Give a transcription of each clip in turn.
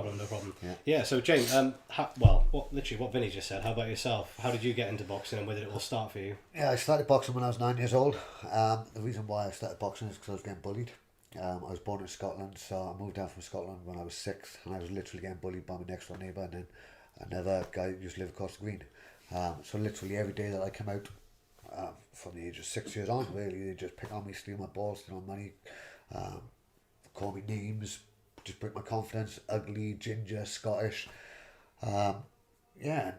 No problem. Yeah. Yeah. So James, what Vinny just said. How about yourself? How did you get into boxing, and where did it all start for you? Yeah, I started boxing when I was 9 years old. The reason why I started boxing is because I was getting bullied. I was born in Scotland, so I moved down from Scotland when I was 6, and I was literally getting bullied by my next door neighbour and then another guy who used to live across the green. So literally every day that I come out, from the age of 6 years on, really, they just pick on me, steal my balls, steal my money, um, call me names, just break my confidence, ugly, ginger, Scottish. Yeah, and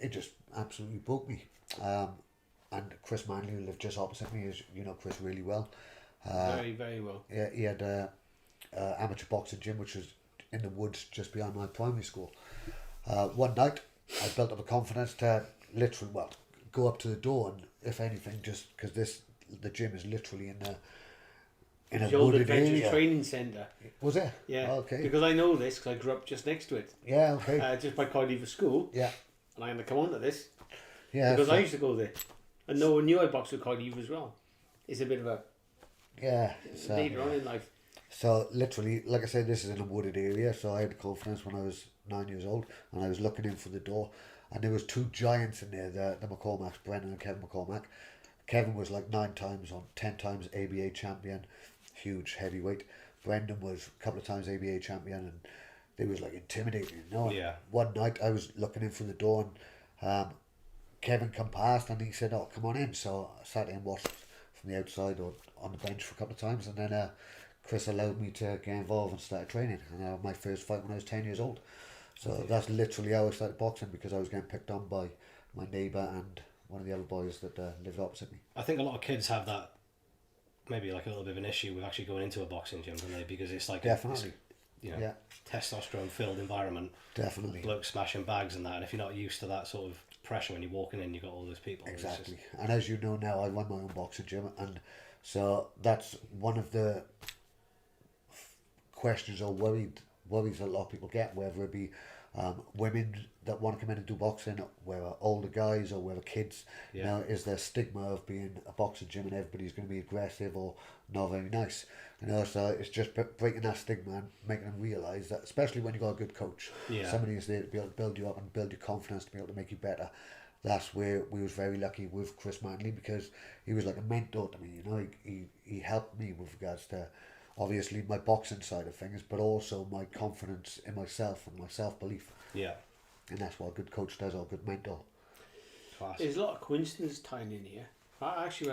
it just absolutely broke me. And Chris Manley, who lived just opposite me, is Chris really well. Very, very well. Yeah, he had a amateur boxing gym which was in the woods just behind my primary school. One night, I built up a confidence to literally, go up to the door and, if anything, just because the gym is literally in a The old wooded Adventures area. Training Centre. Was it? Yeah. Oh, okay. Because I know this because I grew up just next to it. Yeah. Okay. Just by Cardiff School. Yeah. And I'm going to come on to this. Yeah. Because so, I used to go there. And no one knew I boxed with Cardiff as well. It's a bit of a yeah. later on in life. So literally, like I said, this is in a wooded area. So I had confidence when I was 9 years old, and I was looking in for the door, and there was two giants in there, the McCormacks, Brendan and Kevin McCormack. Kevin was like 9 times on 10 times ABA champion, huge heavyweight. Brendan was a couple of times ABA champion, and they was like intimidating. Yeah. One night I was looking in for the door, and Kevin come past, and he said, "Oh, come on in." So I sat and watched from the outside or on the bench for a couple of times, and then Chris allowed me to get involved and start training. And I had my first fight when I was 10 years old. So that's literally how I started boxing, because I was getting picked on by my neighbour and one of the other boys that lived opposite me. I think a lot of kids have that, maybe like a little bit of an issue with actually going into a boxing gym, don't they? Because it's like Definitely. it's, testosterone filled environment. Definitely. Blokes smashing bags and that, and if you're not used to that sort of pressure when you're walking in, you've got all those people. Exactly. And as you know now, I run my own boxing gym, and so that's one of the questions or worries a lot of people get, whether it be women that want to come in and do boxing, whether older guys or whether kids. Yeah. Now, is there stigma of being a boxing gym and everybody's going to be aggressive or not very nice? So it's just breaking that stigma and making them realise that, especially when you've got a good coach, somebody is there to be able to build you up and build your confidence to be able to make you better. That's where we was very lucky with Chris Manley, because he was like a mentor to me. He helped me with regards to obviously my boxing side of things, but also my confidence in myself and my self-belief. Yeah. And that's what a good coach does, or a good mentor. Class. There's a lot of coincidence tying in here. I actually